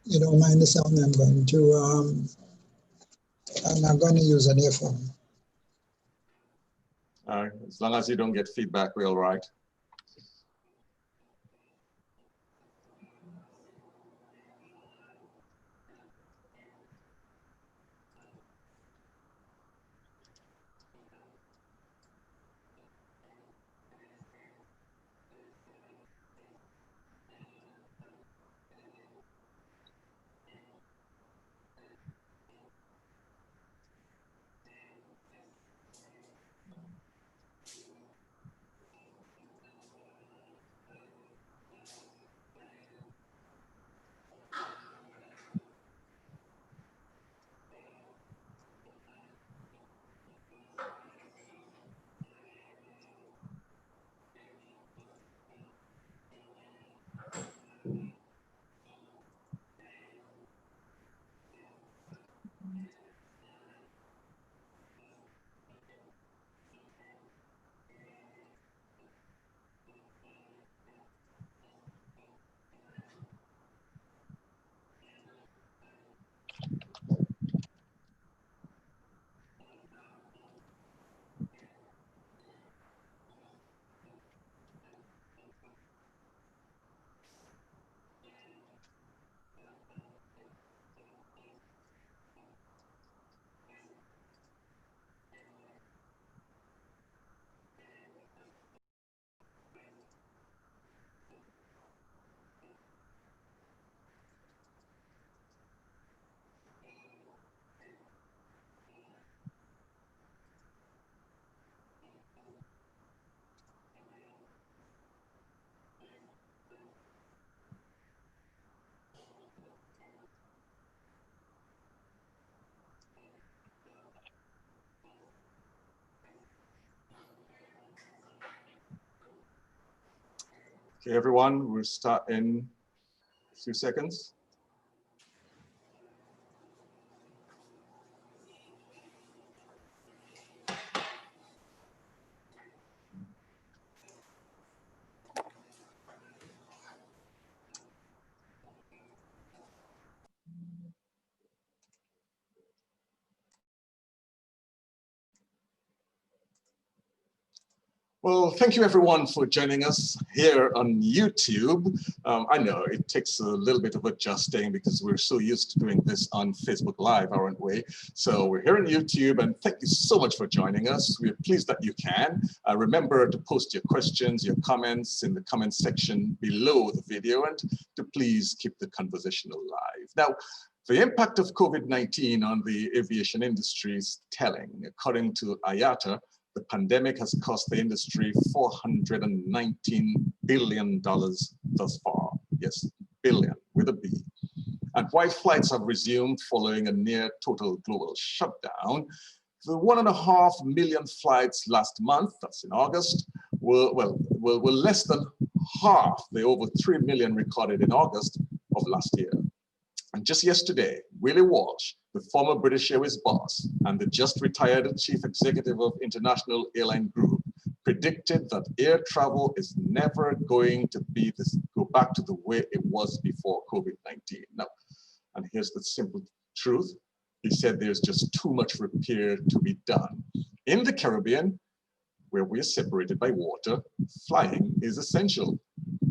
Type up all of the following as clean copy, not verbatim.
you don't mind the sound, I'm not going to use an earphone. As long as you don't get feedback, we're all right. Okay, everyone, we'll start in a few seconds. Well, thank you everyone for joining us here on YouTube. I know it takes a little bit of adjusting because we're so used to doing this on Facebook Live, aren't we? So we're here on YouTube, and thank you so much for joining us. We're pleased that you can. Remember to post your questions, your comments in the comment section below the video, and to please keep the conversation alive. Now, the impact of COVID-19 on the aviation industry is telling. According to IATA, the pandemic has cost the industry $419 billion thus far. Yes, billion with a B. And while flights have resumed following a near total global shutdown, the 1.5 million flights last month, that's in August, were less than half the over 3 million recorded in August of last year. And just yesterday, Willie Walsh, the former British Airways boss and the just retired chief executive of International Airline Group, predicted that air travel is never going to go back to the way it was before COVID-19. Now, and here's the simple truth. He said there's just too much repair to be done. In the Caribbean, where we're separated by water, flying is essential.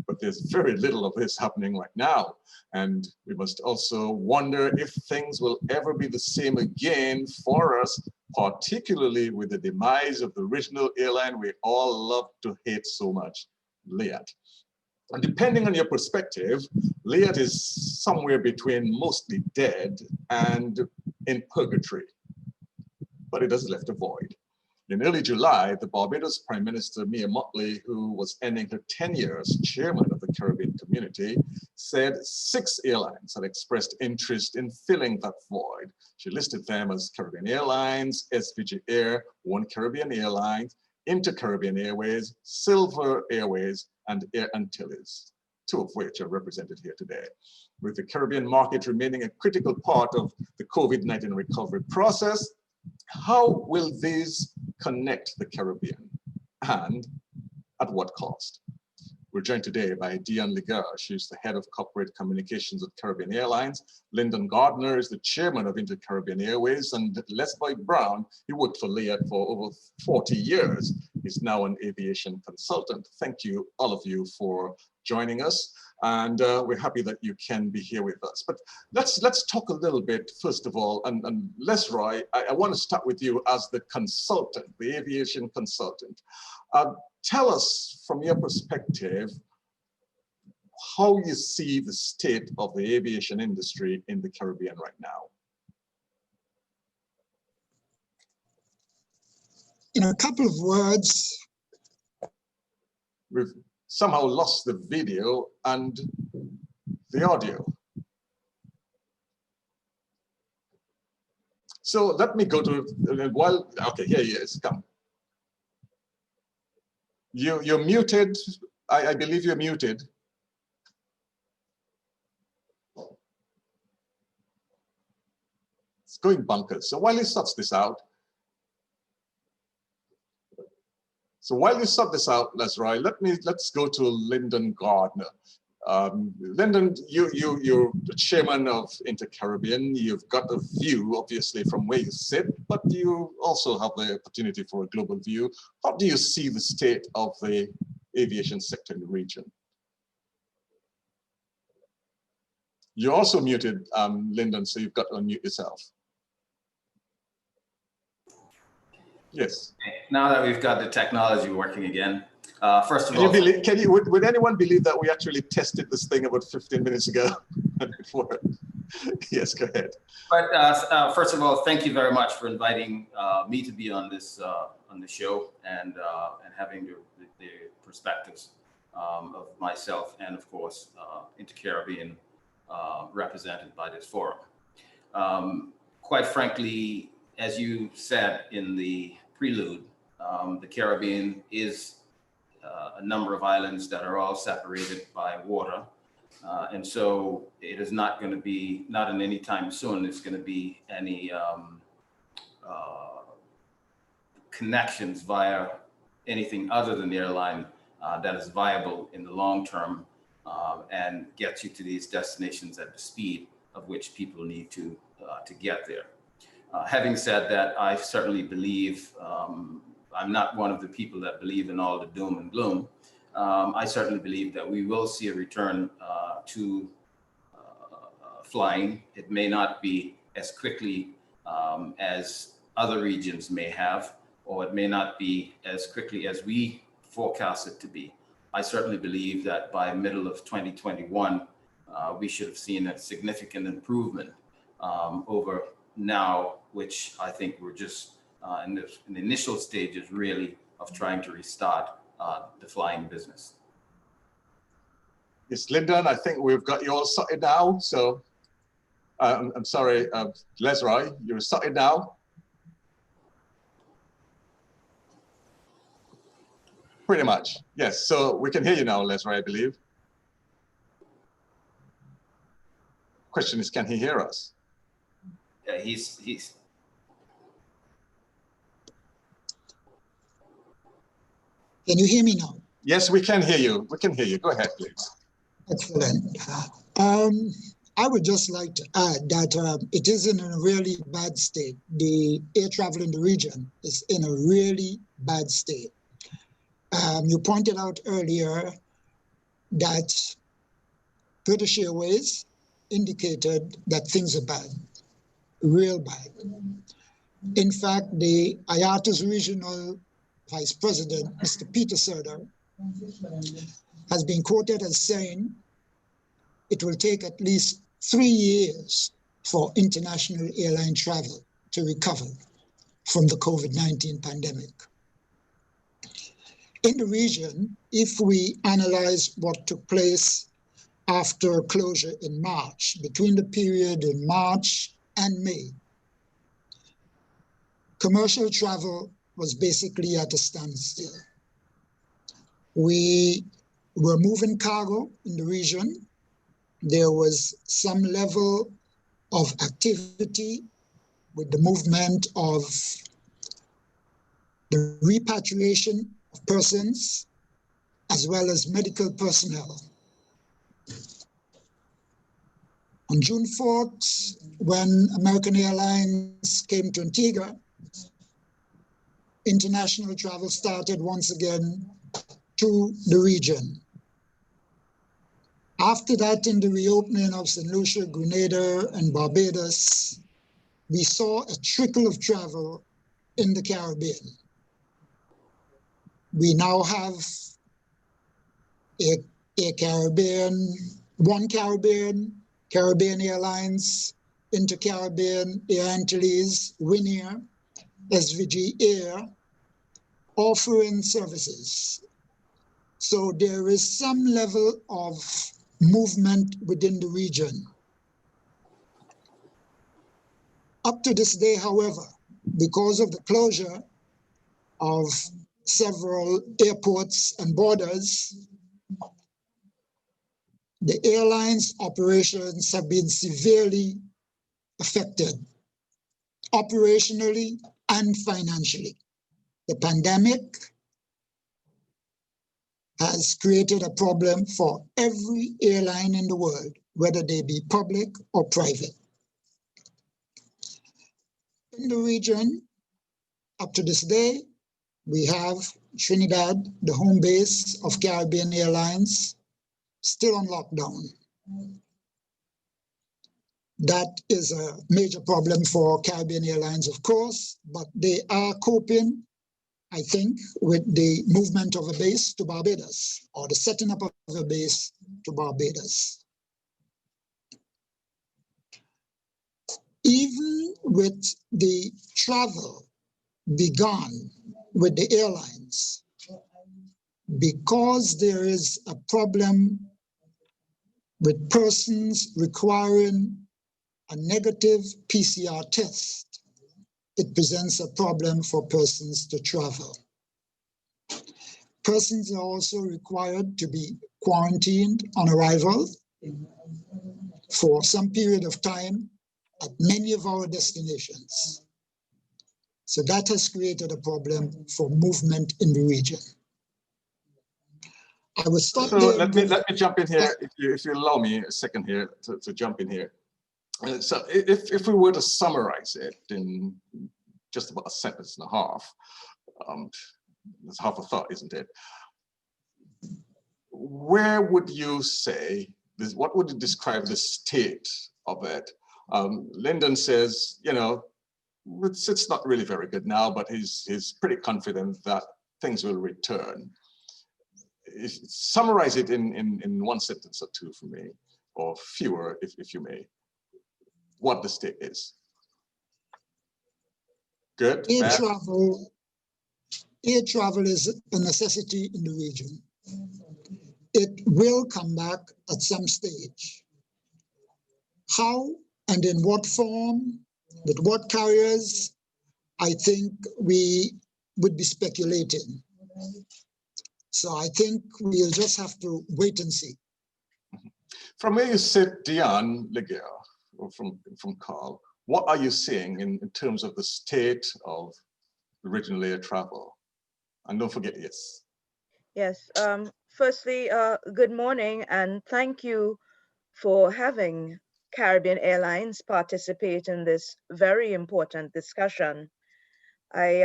But there's very little of this happening right now. And we must also wonder if things will ever be the same again for us, particularly with the demise of the original airline we all love to hate so much, Liat. And depending on your perspective, Liat is somewhere between mostly dead and in purgatory, but it has left a void. In early July, the Barbados Prime Minister, Mia Mottley, who was ending her tenure as chairman of the Caribbean community, said 6 airlines had expressed interest in filling that void. She listed them as Caribbean Airlines, SVG Air, One Caribbean Airlines, Inter-Caribbean Airways, Silver Airways, and Air Antilles, 2 of which are represented here today. With the Caribbean market remaining a critical part of the COVID-19 recovery process, how will these connect the Caribbean, and at what cost? We're joined today by Dion Liger. She's the head of corporate communications at Caribbean Airlines. Lyndon Gardner is the chairman of Inter-Caribbean Airways, and Les Boyd Brown, he worked for Liat for over 40 years. He's now an aviation consultant. Thank you, all of you, for joining us. And we're happy that you can be here with us. But let's talk a little bit, first of all, and Lesroy, I want to start with you as the consultant, the aviation consultant. Tell us, from your perspective, how you see the state of the aviation industry in the Caribbean right now. In a couple of words, we've somehow lost the video and the audio. So let me go to, okay, here he is, come. You're muted. I believe you're muted. It's going bonkers. So while he sorts this out, Lesroy, let's go to Lyndon Gardner. Lyndon, you're the chairman of Inter-Caribbean. You've got a view, obviously, from where you sit, but you also have the opportunity for a global view. How do you see the state of the aviation sector in the region? You're also muted, Lyndon, so you've got to unmute yourself. Yes. Now that we've got the technology working again, first of all, would anyone believe that we actually tested this thing about 15 minutes ago? Before? Yes, go ahead. But first of all, thank you very much for inviting me to be on this on the show and having the perspectives of myself and, of course, Inter-Caribbean represented by this forum. Quite frankly, as you said in the prelude, the Caribbean is a number of islands that are all separated by water. And so it is not going to be, not in any time soon, it's going to be any connections via anything other than the airline that is viable in the long term and gets you to these destinations at the speed of which people need to get there. Having said that, I certainly believe, I'm not one of the people that believe in all the doom and gloom. I certainly believe that we will see a return to flying. It may not be as quickly as other regions may have, or it may not be as quickly as we forecast it to be. I certainly believe that by middle of 2021, we should have seen a significant improvement over now, which I think we're just in the initial stages really of trying to restart the flying business. Yes, Lyndon, I think we've got you all sorted now. So I'm sorry, Lesroy, you're sorted now? Pretty much, yes. So we can hear you now, Lesroy, I believe. Question is, can he hear us? Yeah, he's. Can you hear me now? Yes, we can hear you. We can hear you. Go ahead, please. Excellent. I would just like to add that it is in a really bad state. The air travel in the region is in a really bad state. You pointed out earlier that British Airways indicated that things are bad, real bad. In fact, the IATA's regional Vice President, Mr. Peter Serder, has been quoted as saying it will take at least 3 years for international airline travel to recover from the COVID-19 pandemic. In the region, if we analyze what took place after closure in March, between the period in March and May, commercial travel was basically at a standstill. We were moving cargo in the region. There was some level of activity with the movement of the repatriation of persons as well as medical personnel. On June 4th, when American Airlines came to Antigua, international travel started once again to the region. After that, in the reopening of St. Lucia, Grenada, and Barbados, we saw a trickle of travel in the Caribbean. We now have a Caribbean, one Caribbean Airlines, Inter-Caribbean, Air Antilles, Winair, SVG Air, offering services. So there is some level of movement within the region. Up to this day, however, because of the closure of several airports and borders, the airlines' operations have been severely affected, operationally and financially. The pandemic has created a problem for every airline in the world, whether they be public or private. In the region, up to this day, we have Trinidad, the home base of Caribbean Airlines, still on lockdown. That is a major problem for Caribbean Airlines, of course, but they are coping, I think, with the movement of a base to Barbados, or the setting up of a base to Barbados. Even with the travel begun with the airlines, because there is a problem with persons requiring a negative PCR test, it presents a problem for persons to travel. Persons are also required to be quarantined on arrival for some period of time at many of our destinations. So that has created a problem for movement in the region. I will stop so there. let me jump in here, if you allow me a second here to jump in here. So if we were to summarize it in just about a sentence and a half, it's half a thought, isn't it? Where would you say, what would you describe the state of it? Lyndon says, you know, it's not really very good now, but he's pretty confident that things will return. Summarize it in one sentence or two for me, or fewer, if you may, what the state is. Good, Air bad? travel is a necessity in the region. It will come back at some stage. How and in what form, with what carriers, I think we would be speculating. So I think we'll just have to wait and see. From where you sit, Dion Leguer, or from Carl, what are you seeing in terms of the state of regional air travel? And don't forget, yes. Yes, firstly, good morning and thank you for having Caribbean Airlines participate in this very important discussion. I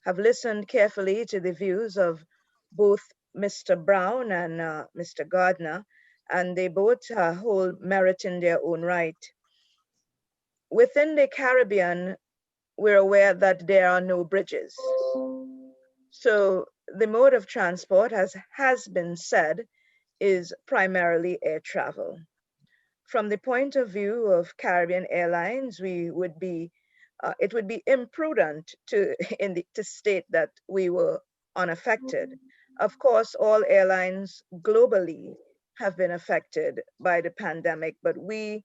have listened carefully to the views of both Mr. Brown and Mr. Gardner, and they both hold merit in their own right. Within the Caribbean, we're aware that there are no bridges. So the mode of transport, as has been said, is primarily air travel. From the point of view of Caribbean Airlines, it would be imprudent to state that we were unaffected. Of course, all airlines globally have been affected by the pandemic, but we,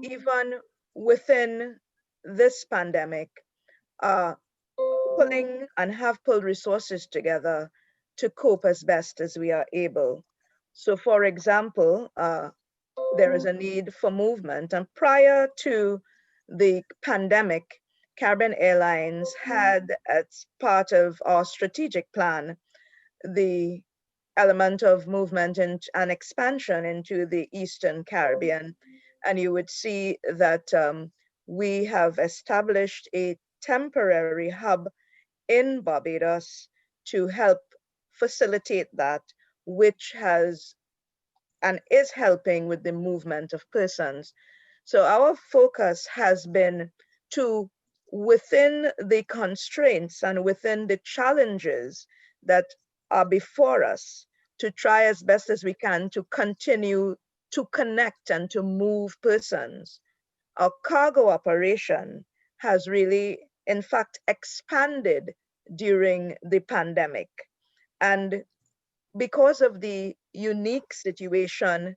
even within this pandemic, are pulling and have pulled resources together to cope as best as we are able. So, for example, there is a need for movement. And prior to the pandemic, Caribbean Airlines had, as part of our strategic plan, the element of movement and expansion into the Eastern Caribbean. And you would see that we have established a temporary hub in Barbados to help facilitate that, which has and is helping with the movement of persons. So our focus has been to, within the constraints and within the challenges that are before us, to try as best as we can to continue to connect and to move persons. Our cargo operation has really, in fact, expanded during the pandemic. And because of the unique situation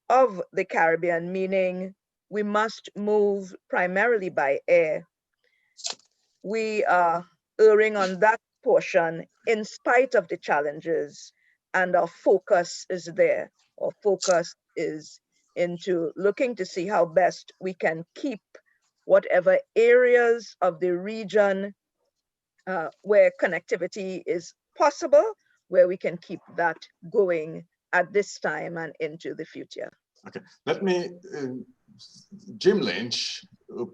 of the Caribbean, meaning we must move primarily by air, we are erring on that portion in spite of the challenges, and our focus is there. Our focus is into looking to see how best we can keep whatever areas of the region where connectivity is possible, where we can keep that going at this time and into the future. Okay, let me, Jim Lynch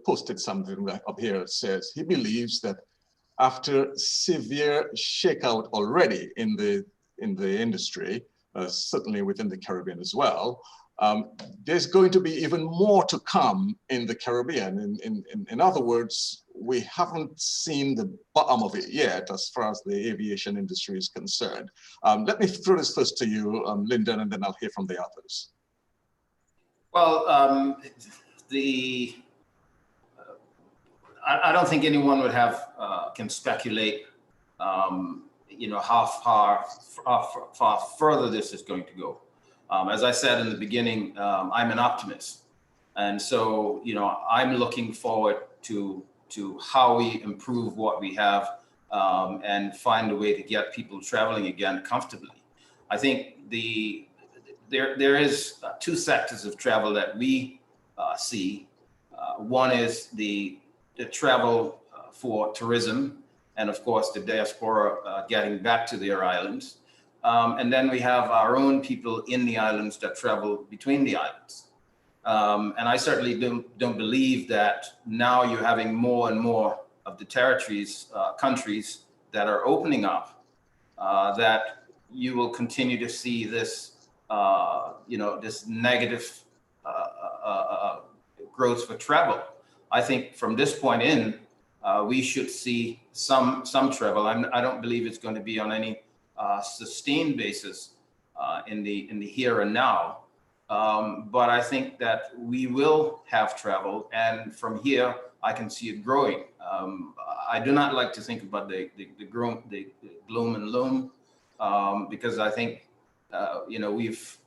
posted something up here. It says he believes that after severe shakeout already in the industry, certainly within the Caribbean as well, there's going to be even more to come in the Caribbean. In other words, we haven't seen the bottom of it yet as far as the aviation industry is concerned. Let me throw this first to you, Lyndon, and then I'll hear from the others. Well, I don't think anyone would have can speculate, you know, how far further this is going to go. As I said in the beginning, I'm an optimist, and so you know I'm looking forward to how we improve what we have and find a way to get people traveling again comfortably. I think there is two sectors of travel that we see. One is the travel for tourism, and of course the diaspora getting back to their islands. And then we have our own people in the islands that travel between the islands. And I certainly don't believe that now you're having more and more of the territories, countries that are opening up, that you will continue to see this, you know, this negative growth for travel. I think from this point in, we should see some travel. I don't believe it's going to be on any sustained basis in the here and now, but I think that we will have travel, and from here I can see it growing. I do not like to think about the gloom and loom, because I think you know we've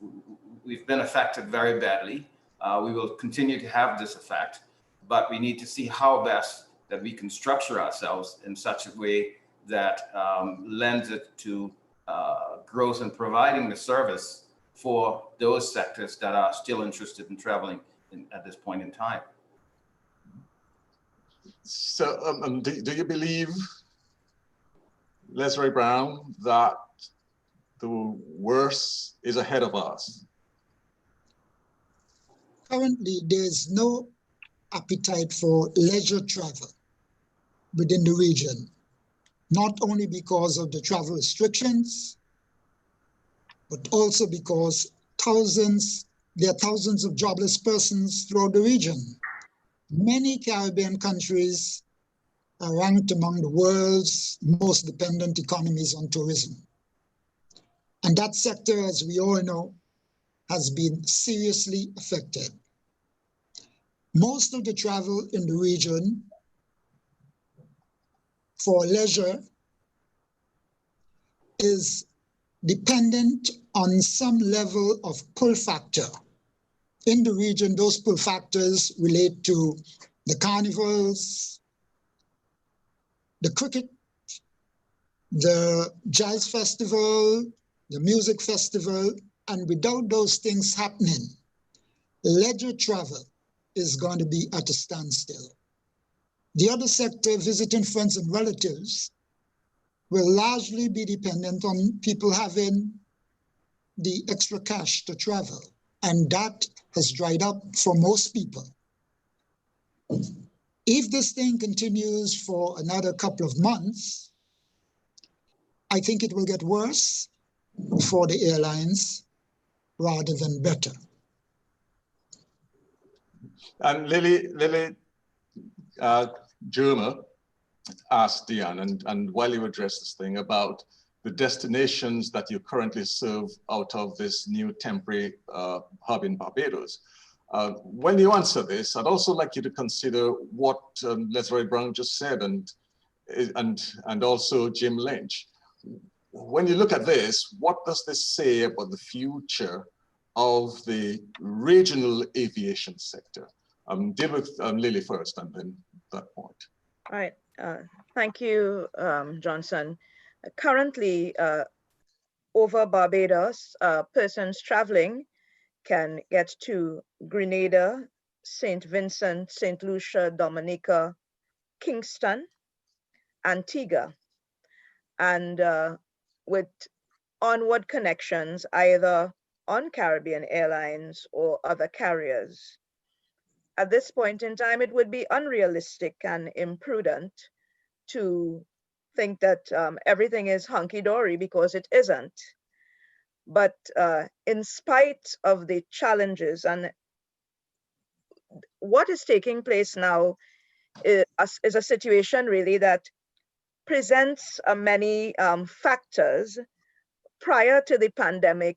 been affected very badly. We will continue to have this effect, but we need to see how best that we can structure ourselves in such a way that lends it to growth and providing the service for those sectors that are still interested in traveling at this point in time. So do you believe, Leslie Brown, that the worst is ahead of us? Currently, there's no appetite for leisure travel within the region, not only because of the travel restrictions, but also because there are thousands of jobless persons throughout the region. Many Caribbean countries are ranked among the world's most dependent economies on tourism. And that sector, as we all know, has been seriously affected. Most of the travel in the region for leisure is dependent on some level of pull factor. In the region, those pull factors relate to the carnivals, the cricket, the jazz festival, the music festival, and without those things happening, leisure travel is going to be at a standstill. The other sector, visiting friends and relatives, will largely be dependent on people having the extra cash to travel, and that has dried up for most people. If this thing continues for another couple of months, I think it will get worse for the airlines rather than better. And Lily Germer asked Dion, and while you address this thing about the destinations that you currently serve out of this new temporary hub in Barbados. When you answer this, I'd also like you to consider what Leslie Brown just said, and also Jim Lynch. When you look at this, what does this say about the future of the regional aviation sector? Deal with Lily first, and then that point. All right. Thank you, Johnson. Currently, over Barbados, persons traveling can get to Grenada, St. Vincent, St. Lucia, Dominica, Kingston, Antigua, and with onward connections either on Caribbean Airlines or other carriers. At this point in time, it would be unrealistic and imprudent to think that everything is hunky-dory, because it isn't. But in spite of the challenges, and what is taking place now is a situation really that presents many factors prior to the pandemic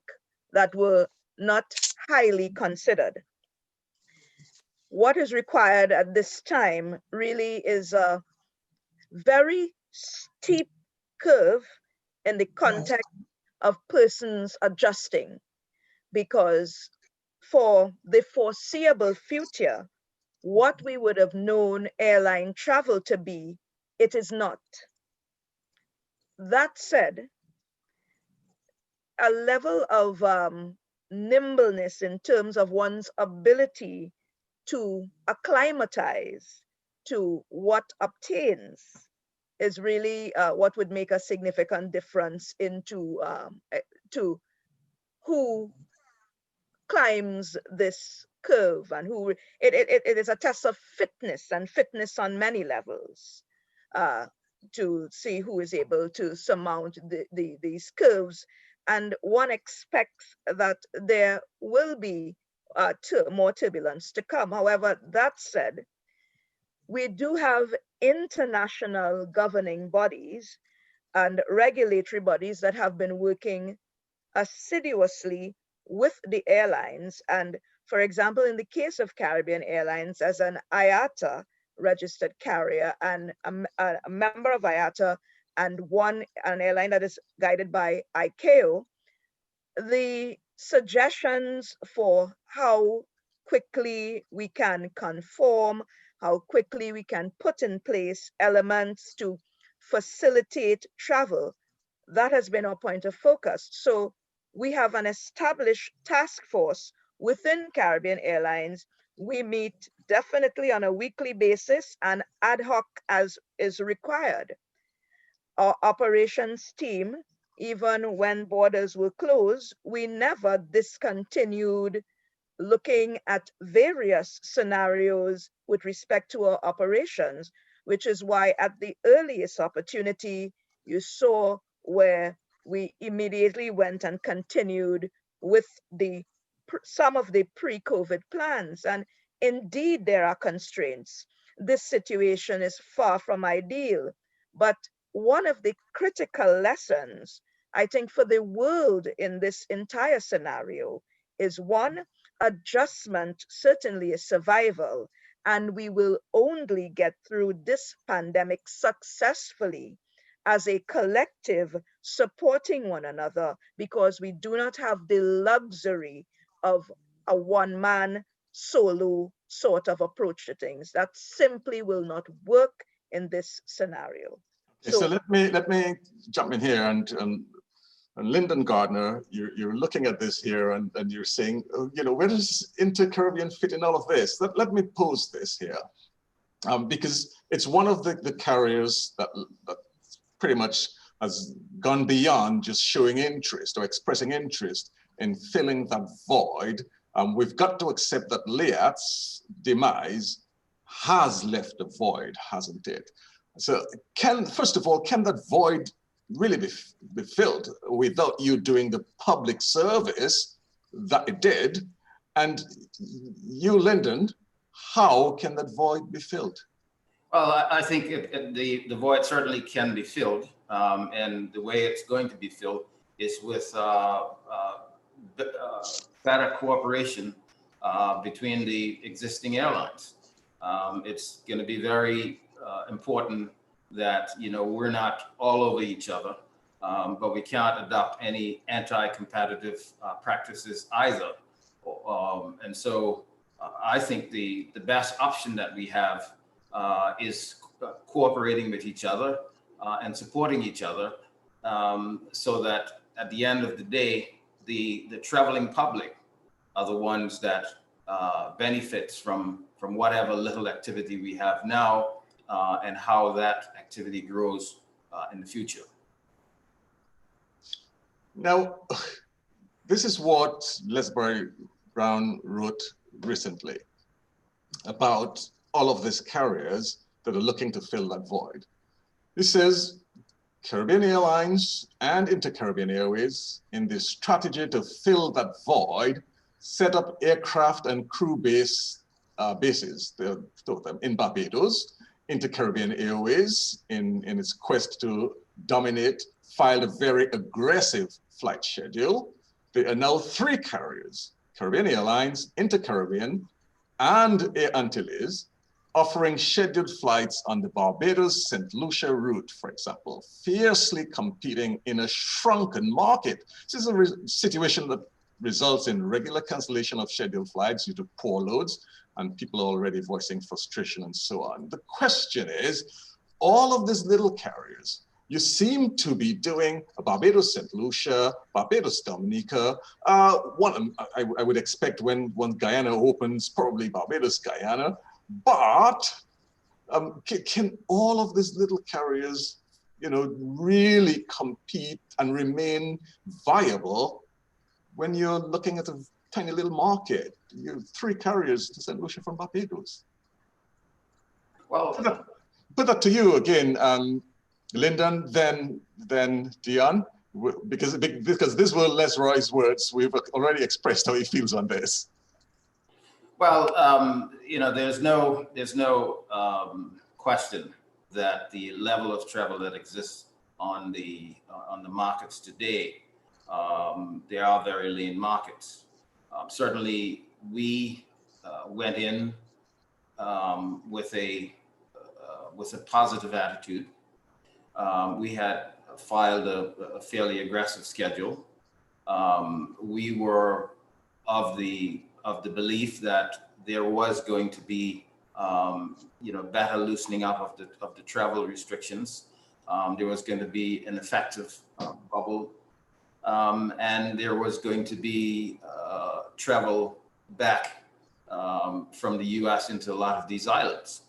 that were not highly considered. What is required at this time really is a very steep curve in the context of persons adjusting, because for the foreseeable future, what we would have known airline travel to be, it is not. That said, a level of nimbleness in terms of one's ability to acclimatize to what obtains is really what would make a significant difference into to who climbs this curve, and who it is a test of fitness, and fitness on many levels, to see who is able to surmount these curves. And one expects that there will be more turbulence to come. However, that said, we do have international governing bodies and regulatory bodies that have been working assiduously with the airlines. And for example, in the case of Caribbean Airlines, as an IATA registered carrier and a member of IATA, and an airline that is guided by ICAO, the suggestions for how quickly we can conform, how quickly we can put in place elements to facilitate travel, that has been our point of focus. So we have an established task force within Caribbean Airlines. We meet definitely on a weekly basis and ad hoc as is required. Our operations team, even when borders were closed, we never discontinued looking at various scenarios with respect to our operations, which is why at the earliest opportunity you saw where we immediately went and continued with some of the pre-COVID plans. And indeed, there are constraints. This situation is far from ideal, but one of the critical lessons, I think, for the world in this entire scenario is, one, adjustment certainly is survival, and we will only get through this pandemic successfully as a collective supporting one another, because we do not have the luxury of a one-man solo sort of approach to things. That simply will not work in this scenario. So let me jump in here, and Lyndon Gardner, you're looking at this here, and you're saying, you know, where does Inter-Caribbean fit in all of this? Let me pose this here, because it's one of the carriers that pretty much has gone beyond just showing interest or expressing interest in filling that void, we've got to accept that Liat's demise has left a void, hasn't it? So first of all, can that void really be filled without you doing the public service that it did? And you, Lyndon, how can that void be filled? Well, I think the void certainly can be filled, and the way it's going to be filled is with better cooperation between the existing airlines. It's going to be very important that we're not all over each other, but we can't adopt any anti-competitive practices either. And so I think the best option that we have is cooperating with each other and supporting each other, so that at the end of the day, the traveling public are the ones that benefits from whatever little activity we have now, and how that activity grows in the future. Now, this is what Leslie Brown wrote recently about all of these carriers that are looking to fill that void. He says, Caribbean Airlines and Inter-Caribbean Airways, in this strategy to fill that void, set up aircraft and crew bases, two of them, in Barbados. Inter-Caribbean Airways, in its quest to dominate, filed a very aggressive flight schedule. There are now 3 carriers, Caribbean Airlines, Inter-Caribbean, and Air Antilles, offering scheduled flights on the Barbados-St. Lucia route, for example, fiercely competing in a shrunken market. This is a situation that results in regular cancellation of scheduled flights due to poor loads, and people are already voicing frustration and so on. The question is, all of these little carriers, you seem to be doing a Barbados-St. Lucia, Barbados-Dominica. I would expect when Guyana opens, probably Barbados-Guyana. But can all of these little carriers, really compete and remain viable when you're looking at a tiny little market? You have 3 carriers to St. Lucia from Barbados. Well, put that to you again, Lyndon, then Dion, because these were Lesroy's words. We've already expressed how he feels on this. Well, there's no question that the level of travel that exists on the markets today, they are very lean markets. Certainly, we went in with a positive attitude. We had filed a fairly aggressive schedule. We were of the belief that there was going to be better loosening up of the travel restrictions. There was going to be an effective bubble, and there was going to be travel back from the US into a lot of these islands.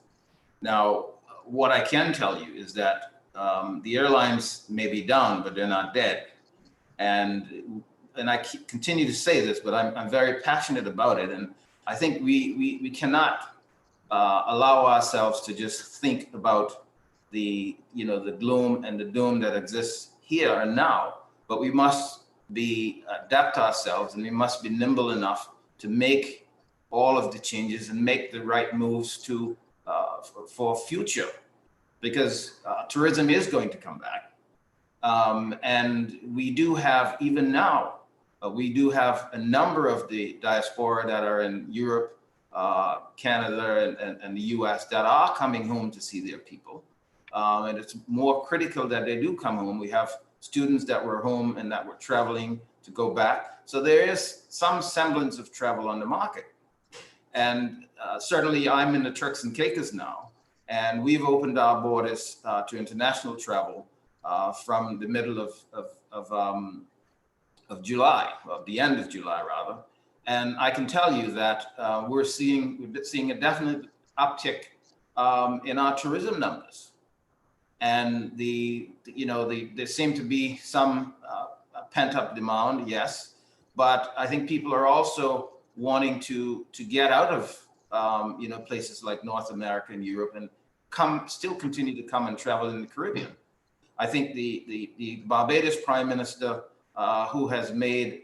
Now, what I can tell you is that the airlines may be down, but they're not dead. And I continue to say this, but I'm very passionate about it. And I think we cannot allow ourselves to just think about the gloom and the doom that exists here and now, but we must adapt ourselves, and we must be nimble enough to make all of the changes and make the right moves for future, because tourism is going to come back. And we do have, even now, we do have a number of the diaspora that are in Europe, Canada, and the US that are coming home to see their people. And it's more critical that they do come home. We have students that were home and that were traveling to go back. So there is some semblance of travel on the market. And certainly I'm in the Turks and Caicos now, and we've opened our borders to international travel from the middle of July, of the end of July rather. And I can tell you that we've been seeing a definite uptick in our tourism numbers. And there seem to be some pent up demand, yes, but I think people are also wanting to get out of places like North America and Europe and still continue to come and travel in the Caribbean. I think the Barbados Prime Minister, who has made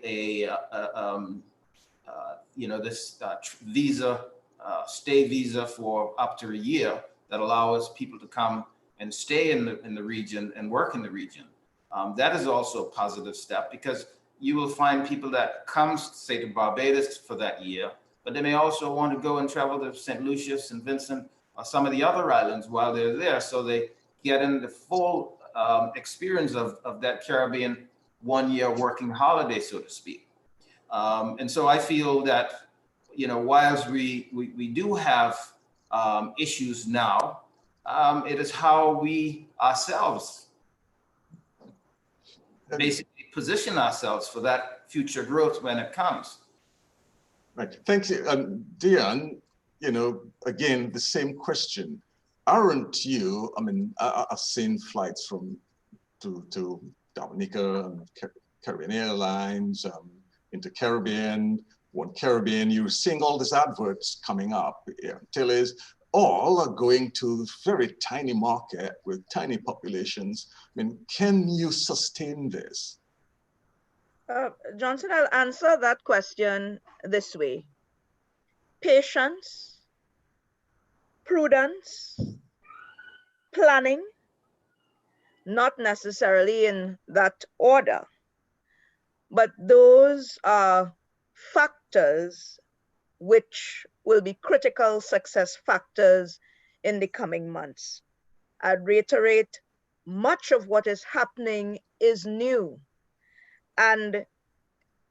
stay visa for up to a year that allows people to come and stay in the region and work in the region. That is also a positive step, because you will find people that come, say, to Barbados for that year, but they may also want to go and travel to St. Lucia, St. Vincent, or some of the other islands while they're there, so they get in the full experience of that Caribbean 1 year working holiday, so to speak. And so I feel that, whilst we do have issues now, it is how we ourselves basically position ourselves for that future growth when it comes. Right. Thank you. Diane, again, the same question. Aren't you, I've seen flights to Dominica and Caribbean Airlines, into Caribbean, One Caribbean, you're seeing all these adverts coming up, Antilles, all are going to very tiny market with tiny populations. Can you sustain this? Johnson, I'll answer that question this way. Patience, prudence, planning, not necessarily in that order, but those are factors which will be critical success factors in the coming months. I'd reiterate, much of what is happening is new, and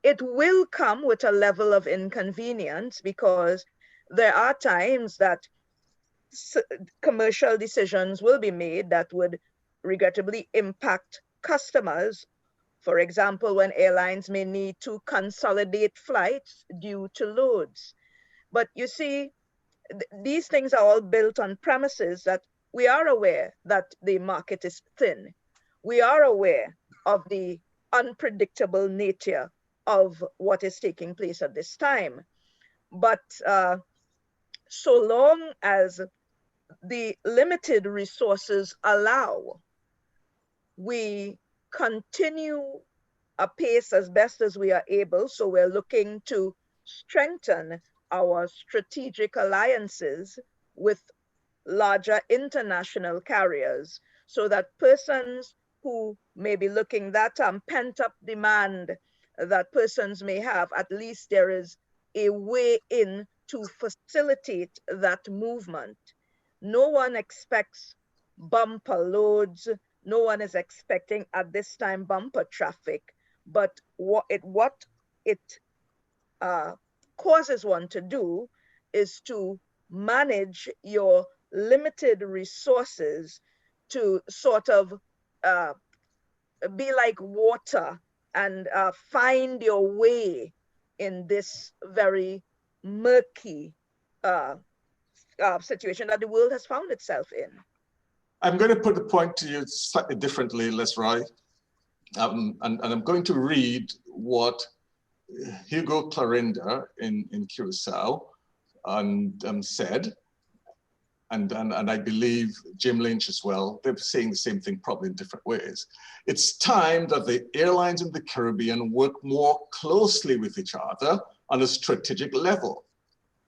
it will come with a level of inconvenience, because there are times that commercial decisions will be made that would regrettably impact customers. For example, when airlines may need to consolidate flights due to loads. But you see, these things are all built on premises that we are aware that the market is thin. We are aware of the unpredictable nature of what is taking place at this time. But so long as the limited resources allow, we continue apace as best as we are able. So we're looking to strengthen our strategic alliances with larger international carriers, so that persons who may be looking that pent-up demand that persons may have, at least there is a way in to facilitate that movement. No one expects bumper loads. No one is expecting at this time bumper traffic, but what it causes one to do is to manage your limited resources to sort of be like water and find your way in this very murky situation that the world has found itself in. I'm going to put the point to you slightly differently, Lesroy, and I'm going to read what Hugo Clarinda in Curacao said, and I believe Jim Lynch as well. They're saying the same thing, probably in different ways. It's time that the airlines in the Caribbean work more closely with each other on a strategic level.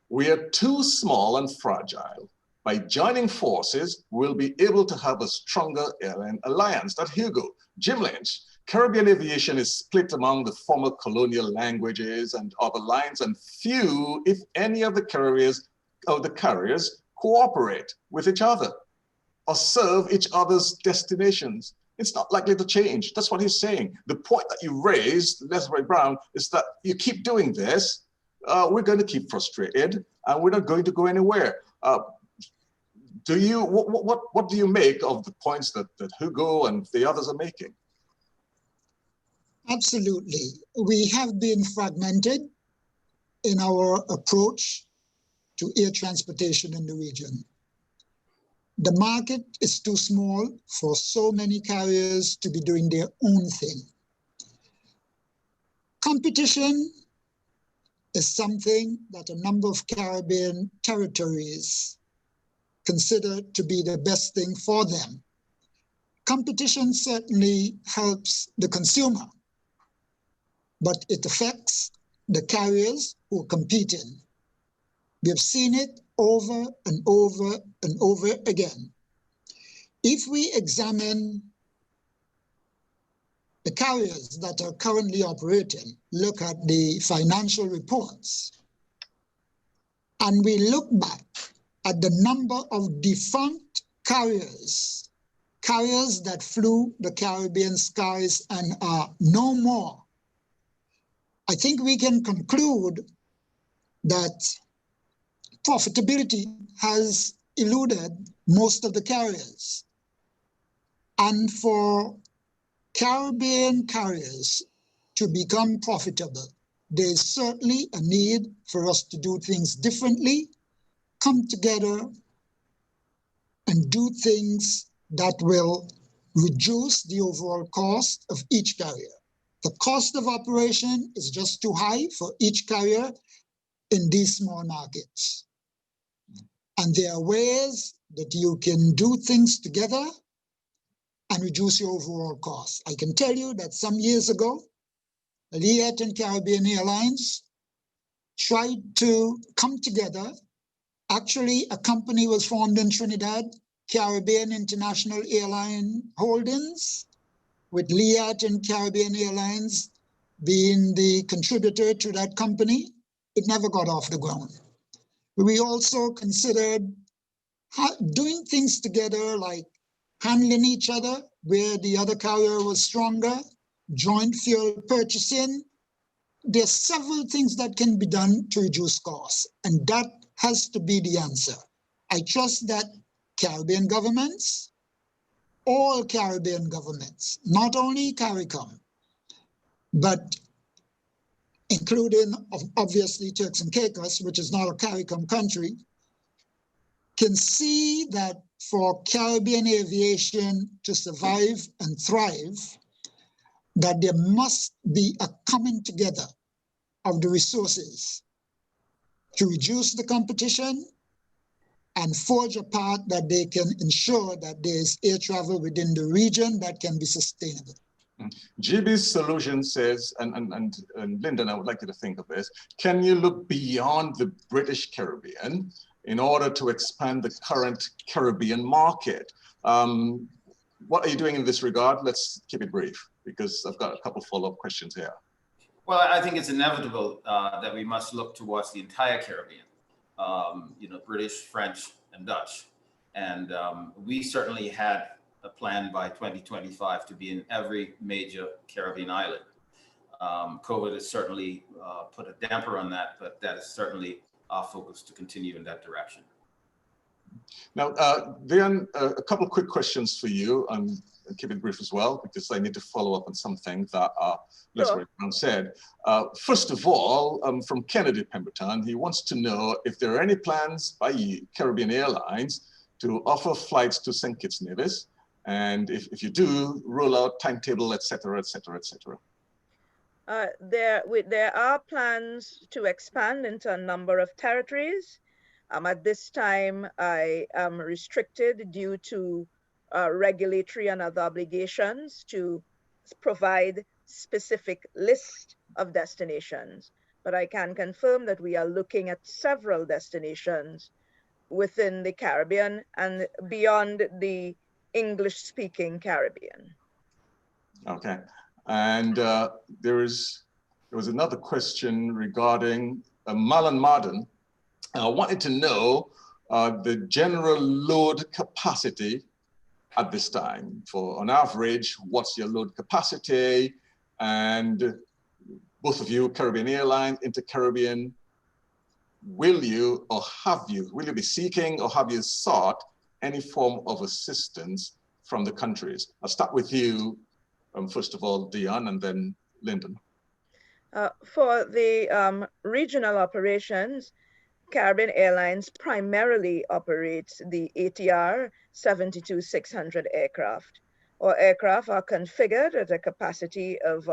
We are too small and fragile. By joining forces, we'll be able to have a stronger airline alliance. That's Hugo. Jim Lynch. Caribbean aviation is split among the former colonial languages and other lines, and few, if any, of the carriers cooperate with each other or serve each other's destinations. It's not likely to change. That's what he's saying. The point that you raised, Leslie Brown, is that you keep doing this, we're going to keep frustrated, and we're not going to go anywhere. What do you make of the points that Hugo and the others are making? Absolutely. We have been fragmented in our approach to air transportation in the region. The market is too small for so many carriers to be doing their own thing. Competition is something that a number of Caribbean territories consider to be the best thing for them. Competition certainly helps the consumer, but it affects the carriers who are competing. We have seen it over and over and over again. If we examine the carriers that are currently operating, look at the financial reports, and we look back at the number of defunct carriers that flew the Caribbean skies and are no more, I think we can conclude that profitability has eluded most of the carriers. And for Caribbean carriers to become profitable, there's certainly a need for us to do things differently, come together and do things that will reduce the overall cost of each carrier. The cost of operation is just too high for each carrier in these small markets. And there are ways that you can do things together and reduce your overall costs. I can tell you that some years ago, Sept and Caribbean Airlines tried to come together. Actually, a company was formed in Trinidad, Caribbean International Airline Holdings, with Sept and Caribbean Airlines being the contributor to that company. It never got off the ground. We also considered doing things together, like handling each other where the other carrier was stronger, joint fuel purchasing. There's several things that can be done to reduce costs, and that has to be the answer. I trust that Caribbean governments, all Caribbean governments, not only CARICOM, but including obviously Turks and Caicos, which is not a CARICOM country, can see that for Caribbean aviation to survive and thrive, that there must be a coming together of the resources to reduce the competition and forge a path that they can ensure that there's air travel within the region that can be sustainable. GB's solution says, and Lyndon, I would like you to think of this, can you look beyond the British Caribbean in order to expand the current Caribbean market? What are you doing in this regard? Let's keep it brief, because I've got a couple follow-up questions here. Well, I think it's inevitable that we must look towards the entire Caribbean, British, French, and Dutch. And we certainly had a plan by 2025 to be in every major Caribbean island. COVID has certainly put a damper on that, but that is certainly our focus to continue in that direction. Now, Dion, a couple of quick questions for you, and keep it brief as well, because I need to follow up on something that Leslie Brown said. First of all, from Kennedy Pemberton, he wants to know if there are any plans by Caribbean Airlines to offer flights to St. Kitts Nevis, and if you do, roll out timetable, et cetera, et cetera, et cetera. There are plans to expand into a number of territories. At this time, I am restricted due to regulatory and other obligations to provide specific list of destinations. But I can confirm that we are looking at several destinations within the Caribbean and beyond the English-speaking Caribbean. Okay, and there was another question regarding Malan Marden. I wanted to know the general load capacity at this time. For on average, what's your load capacity? And both of you, Caribbean Airlines, Inter-Caribbean, will you be seeking or have you sought any form of assistance from the countries? I'll start with you, first of all, Dion, and then Lyndon. For the regional operations, Caribbean Airlines primarily operates the ATR 72-600 aircraft. Our aircraft are configured at a capacity of